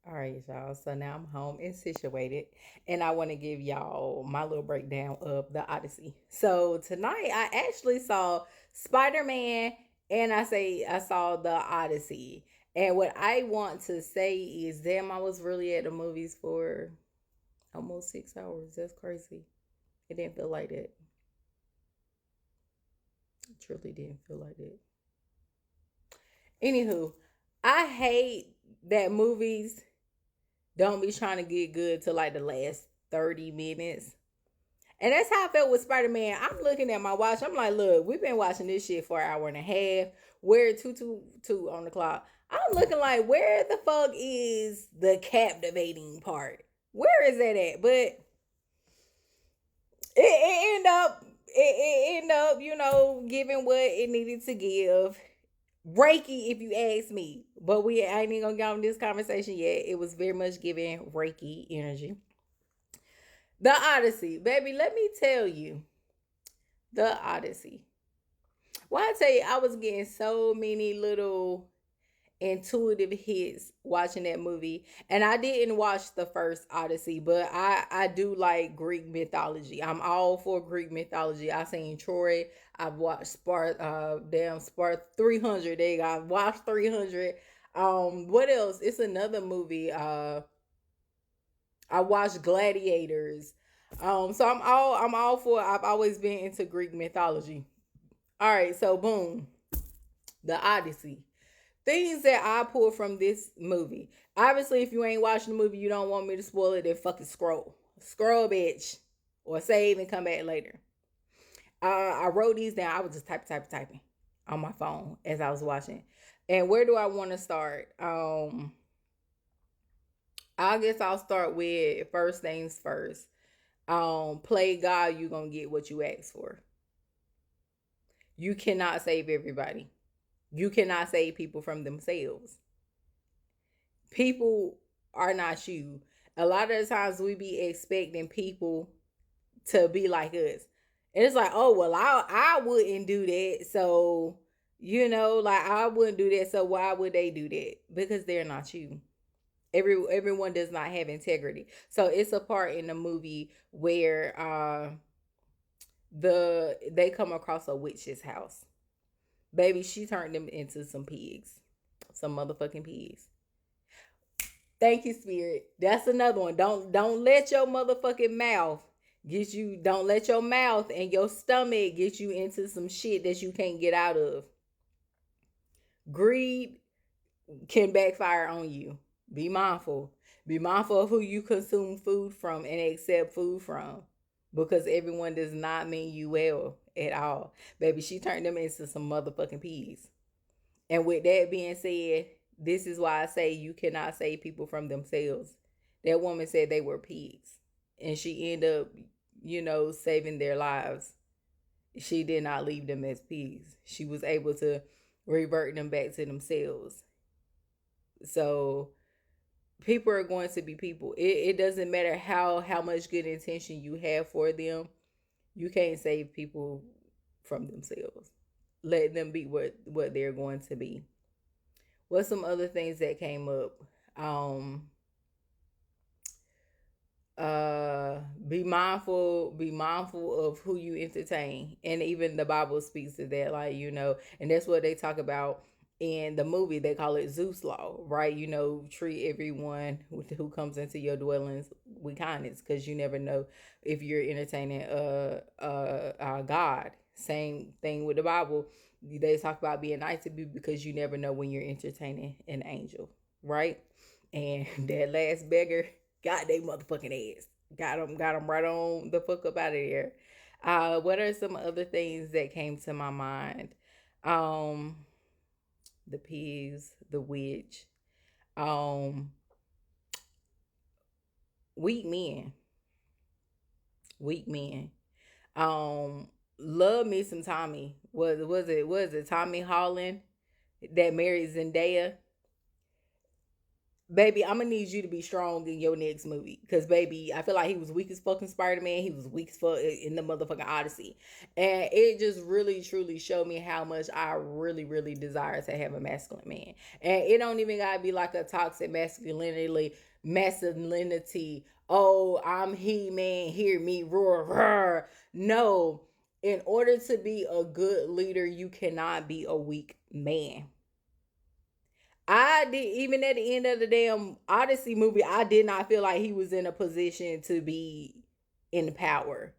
All right, y'all. So now I'm home and situated, and I want to give y'all my little breakdown of the Odyssey. So tonight I actually saw Spider Man, and I saw the Odyssey. And what I want to say is, damn, I was really at the movies for almost 6 hours. That's crazy. It didn't feel like that. It truly didn't feel like that. Anywho, I hate that movies don't be trying to get good to like the last 30 minutes. And that's how I felt with Spider Man. I'm looking at my watch. I'm like, look, we've been watching this shit for an hour and a half. We're 222 on the clock. I'm looking like, where the fuck is the captivating part? Where is that at? But it end up, giving what it needed to give. Reiki, if you ask me. But we ain't even gonna get on this conversation yet. It was very much giving Reiki energy. The Odyssey, baby, let me tell you, the Odyssey. Well, I tell you, I was getting so many little intuitive hits watching that movie, and I didn't watch the first Odyssey, but I do like Greek mythology. I'm all for Greek mythology. I seen Troy. I've watched Spart 300. They got watched 300. What else? It's another movie. I watched Gladiators. So I'm all for. I've always been into Greek mythology. All right, so boom, the Odyssey. Things that I pulled from this movie. Obviously, if you ain't watching the movie, you don't want me to spoil it. Then fucking scroll, bitch, or save and come back later. I wrote these down. I was just typing on my phone as I was watching. And where do I want to start? I guess I'll start with first things first. Play God, you gonna get what you ask for. You cannot save everybody. You cannot save people from themselves. People are not you. A lot of the times we be expecting people to be like us. And it's like, oh well, I wouldn't do that. So, like I wouldn't do that. So why would they do that? Because they're not you. Everyone does not have integrity. So it's a part in the movie where they come across a witch's house. Baby, she turned them into some pigs. Some motherfucking pigs. Thank you, Spirit. That's another one. Don't let your motherfucking mouth get you. Don't let your mouth and your stomach get you into some shit that you can't get out of. Greed can backfire on you. Be mindful. Be mindful of who you consume food from and accept food from. Because everyone does not mean you well at all. Baby, she turned them into some motherfucking peas. And with that being said, this is why I say you cannot save people from themselves. That woman said they were pigs. And she ended up, saving their lives. She did not leave them as pigs. She was able to revert them back to themselves. So people are going to be people. It doesn't matter how much good intention you have for them. You can't save people from themselves. Let them be what they're going to be. What's some other things that came up? Um be mindful of who you entertain, and even the Bible speaks to that, like, and that's what they talk about in the movie. They call it Zeus law, right? Treat everyone who comes into your dwellings with kindness, because you never know if you're entertaining a god. Same thing with the Bible. They talk about being nice to people because you never know when you're entertaining an angel, right? And that last beggar got they motherfucking ass. Got them right on the fuck up out of there. What are some other things that came to my mind? Um, the pigs, the witch, um, weak men, weak men. Love me some Tommy. Was it Tommy Holland that married Zendaya? baby, I'm gonna need you to be strong in your next movie. Cause baby, I feel like he was weak as fucking Spider-Man. He was weak as fuck in the motherfucking Odyssey. And it just really truly showed me how much I really, really desire to have a masculine man. And it don't even gotta be like a toxic masculinity. Oh, I'm he man, hear me roar, roar. No. In order to be a good leader, you cannot be a weak man. I did, even at the end of the damn Odyssey movie, I did not feel like he was in a position to be in power.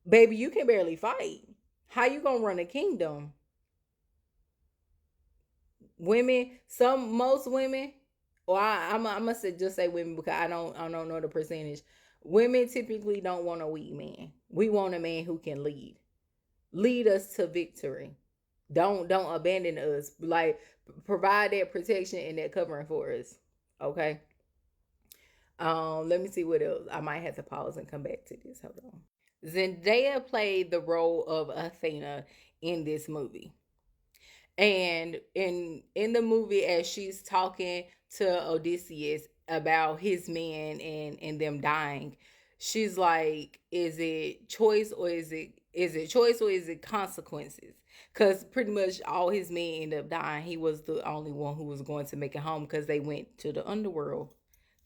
Baby, you can barely fight. How you gonna run a kingdom? Women, most women, or I must just say women because I don't know the percentage. Women typically don't want a weak man. We want a man who can lead us to victory. Don't abandon us. Like, provide that protection and that covering for us. Okay. Let me see what else. I might have to pause and come back to this. Hold on. Zendaya played the role of Athena in this movie. And in the movie, as she's talking to Odysseus about his men and them dying, she's like, is it choice or is it consequences? Because pretty much all his men end up dying. He was the only one who was going to make it home because they went to the underworld.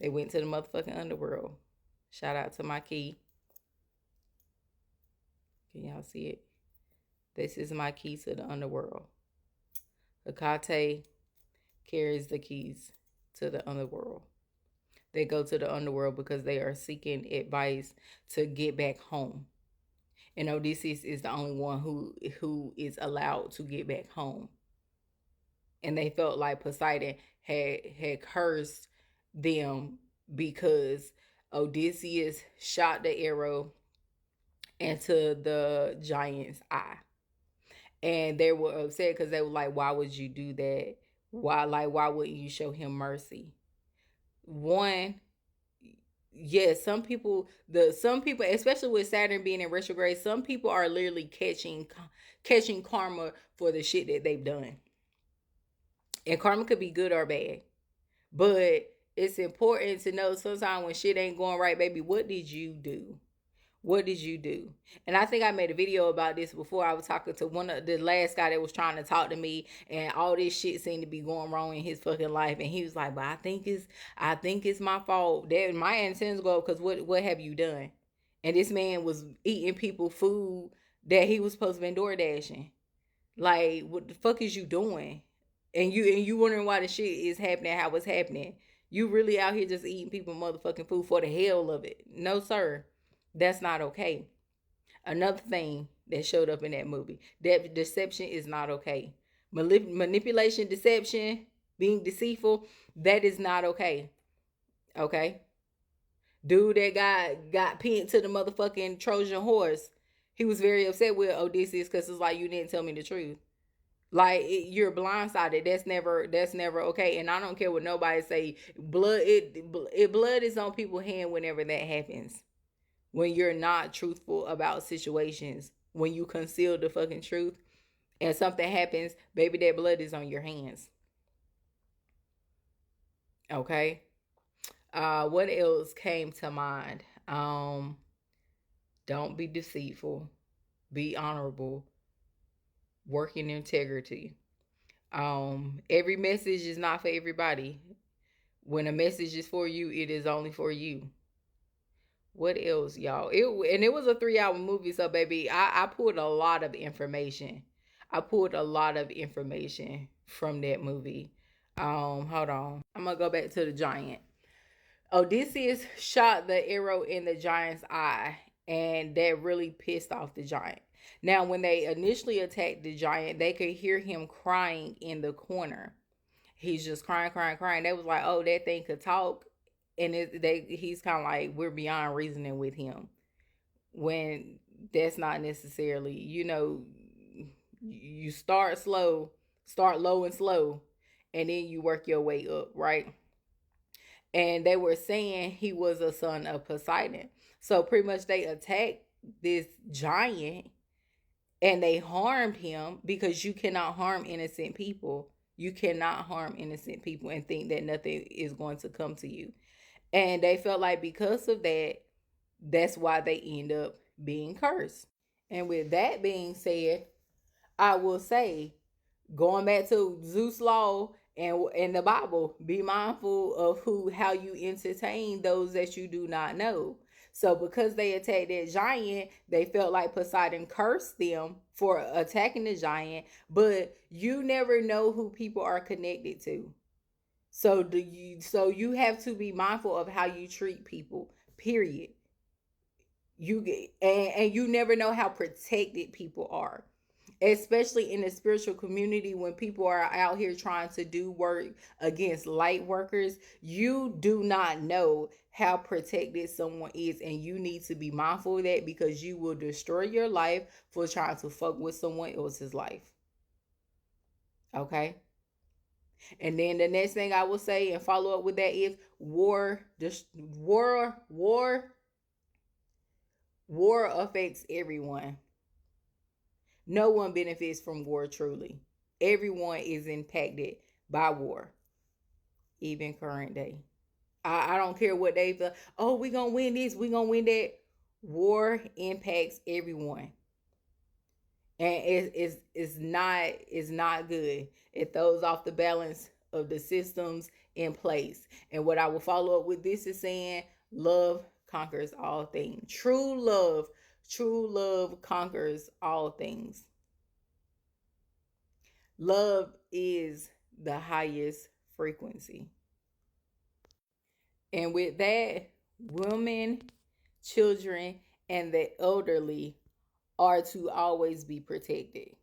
They went to the motherfucking underworld. Shout out to my key. Can y'all see it? This is my key to the underworld. Hecate carries the keys to the underworld. They go to the underworld because they are seeking advice to get back home. And Odysseus is the only one who is allowed to get back home. And they felt like Poseidon had cursed them because Odysseus shot the arrow into the giant's eye. And they were upset because they were like, why would you do that? Why wouldn't you show him mercy? One, yes, some people, especially with Saturn being in retrograde, some people are literally catching karma for the shit that they've done. And karma could be good or bad. But it's important to know sometimes when shit ain't going right, baby, what did you do? What did you do? And I think I made a video about this before. I was talking to one of the last guy that was trying to talk to me, and all this shit seemed to be going wrong in his fucking life. And he was like, "But I think it's my fault. That my antennas go up because what have you done?" And this man was eating people food that he was supposed to be door dashing. Like, what the fuck is you doing? And you wondering why the shit is happening, how it's happening. You really out here just eating people motherfucking food for the hell of it. No, sir. That's not okay. Another thing that showed up in that movie, that deception is not okay. Manipulation, deception, being deceitful, that is not okay. Okay? Dude that got pinned to the motherfucking Trojan horse, he was very upset with Odysseus because it's like, you didn't tell me the truth. Like, you're blindsided. That's never okay. And I don't care what nobody say. Blood is on people's hand whenever that happens. When you're not truthful about situations, when you conceal the fucking truth and something happens, baby, that blood is on your hands. Okay. What else came to mind? Don't be deceitful. Be honorable. Work in integrity. Every message is not for everybody. When a message is for you, it is only for you. What else, y'all? It was a 3-hour movie, so baby, I pulled a lot of information. I pulled a lot of information from that movie. Hold on. I'm gonna go back to the giant. Odysseus shot the arrow in the giant's eye, and that really pissed off the giant. Now, when they initially attacked the giant, they could hear him crying in the corner. He's just crying, crying, crying. They was like, "Oh, that thing could talk," and he's kind of like, we're beyond reasoning with him. When that's not necessarily, you start low and slow, and then you work your way up, right? And they were saying he was a son of Poseidon. So pretty much they attacked this giant and they harmed him because you cannot harm innocent people. You cannot harm innocent people and think that nothing is going to come to you. And they felt like because of that, that's why they end up being cursed. And with that being said, I will say, going back to Zeus' law and the Bible, be mindful of how you entertain those that you do not know. So because they attacked that giant, they felt like Poseidon cursed them for attacking the giant, but you never know who people are connected to. So you have to be mindful of how you treat people. Period. You get and you never know how protected people are, especially in the spiritual community. When people are out here trying to do work against light workers, you do not know how protected someone is, and you need to be mindful of that, because you will destroy your life for trying to fuck with someone else's life. Okay. And then the next thing I will say and follow up with that is war. Just war affects everyone. No one benefits from war truly. Everyone is impacted by war, even current day. I don't care what they feel. Oh, we gonna win this, we gonna win that. War impacts everyone. And it's not good. It throws off the balance of the systems in place. And what I will follow up with this is saying love conquers all things. True love conquers all things. Love is the highest frequency. And with that, women, children, and the elderly are to always be protected.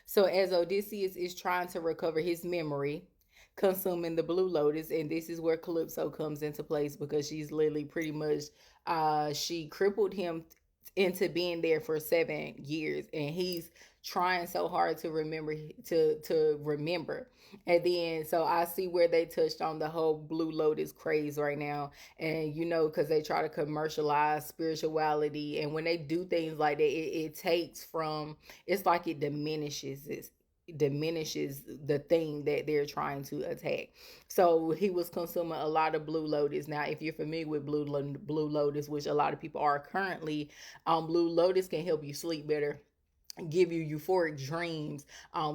So as Odysseus is trying to recover his memory, consuming the blue lotus, and this is where Calypso comes into place, because she's literally pretty much she crippled him into being there for 7 years, and he's trying so hard to remember. And then so I see where they touched on the whole blue lotus craze right now. And because they try to commercialize spirituality, and when they do things like that, it takes from, it's like it diminishes the thing that they're trying to attack. So he was consuming a lot of blue lotus. Now, if you're familiar with blue lotus, which a lot of people are currently, blue lotus can help you sleep better, give you euphoric dreams,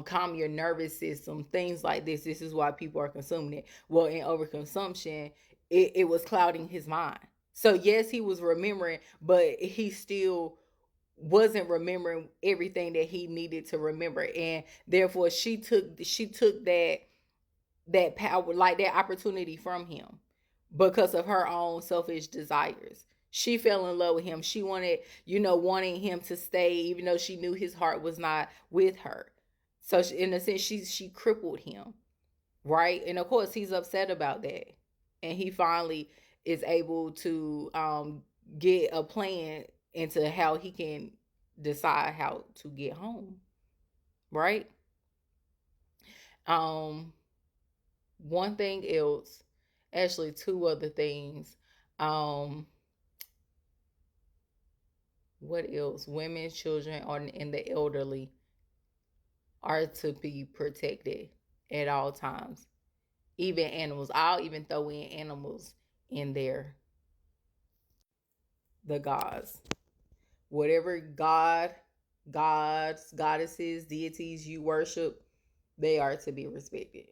calm your nervous system, things like this. This is why people are consuming it. Well, in overconsumption, it was clouding his mind. So yes, he was remembering, but he still wasn't remembering everything that he needed to remember. And therefore she took that power, like that opportunity, from him because of her own selfish desires. She fell in love with him. She wanting him to stay, even though she knew his heart was not with her. So in a sense, she crippled him, right? And of course, he's upset about that. And he finally is able to get a plan into how he can decide how to get home, right? Um, One thing else, actually two other things. Um, what else? Women, children, and the elderly are to be protected at all times. Even animals. I'll even throw in animals in there. The gods. Whatever gods, goddesses, deities you worship, they are to be respected.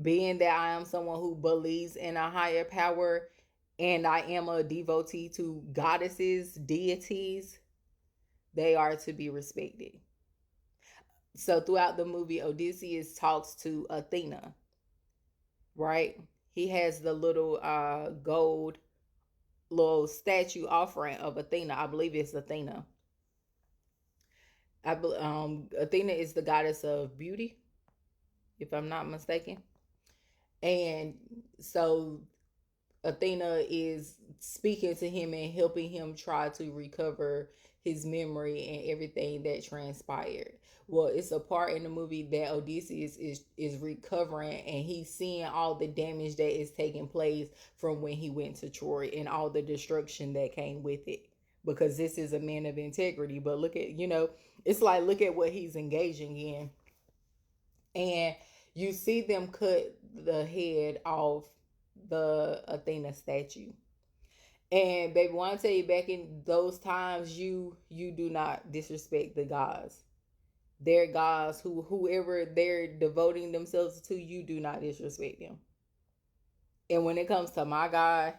Being that I am someone who believes in a higher power, and I am a devotee to goddesses, deities, they are to be respected. So throughout the movie, Odysseus talks to Athena, right? He has the little gold little statue offering of Athena. I believe it's Athena. Athena is the goddess of beauty, if I'm not mistaken. And so Athena is speaking to him and helping him try to recover his memory and everything that transpired. Well, it's a part in the movie that Odysseus is recovering, and he's seeing all the damage that is taking place from when he went to Troy and all the destruction that came with it. Because this is a man of integrity, but look at it's like, look at what he's engaging in. And you see them cut the head off the Athena statue. And baby, want to tell you, back in those times, you do not disrespect the gods. Their gods, whoever they're devoting themselves to, you do not disrespect them. And when it comes to my God,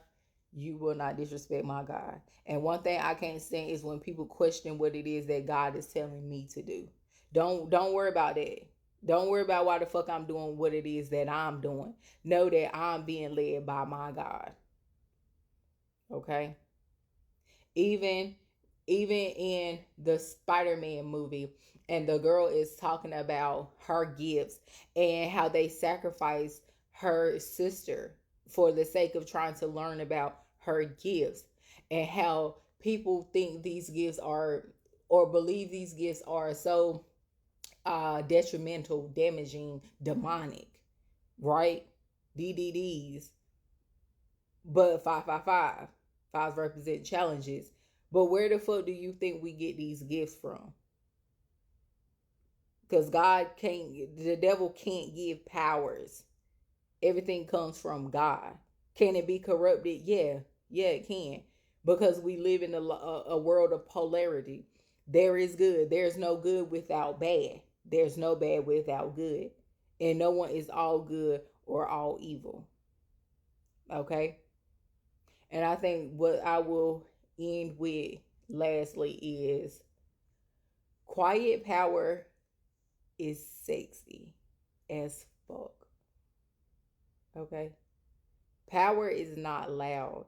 you will not disrespect my God. And one thing I can't stand is when people question what it is that God is telling me to do. Don't worry about that. Don't worry about why the fuck I'm doing what it is that I'm doing. Know that I'm being led by my God. Okay? Even even in the Spider-Man movie, and the girl is talking about her gifts and how they sacrificed her sister for the sake of trying to learn about her gifts, and how people think these gifts are, or believe these gifts are so detrimental, damaging, demonic, right? DDDs, but 555 fives represent challenges. But where the fuck do you think we get these gifts from? Because God can't, the devil can't give powers. Everything comes from God. Can it be corrupted? Yeah, it can. Because we live in a world of polarity. There is good. There's no good without bad. There's no bad without good. And no one is all good or all evil. Okay? And I think what I will end with lastly is quiet power is sexy as fuck. Okay? Power is not loud.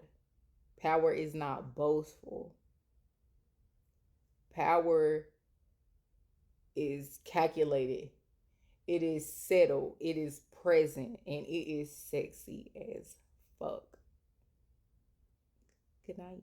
Power is not boastful. Power is calculated. It is settled. It is present. And it is sexy as fuck. Good night.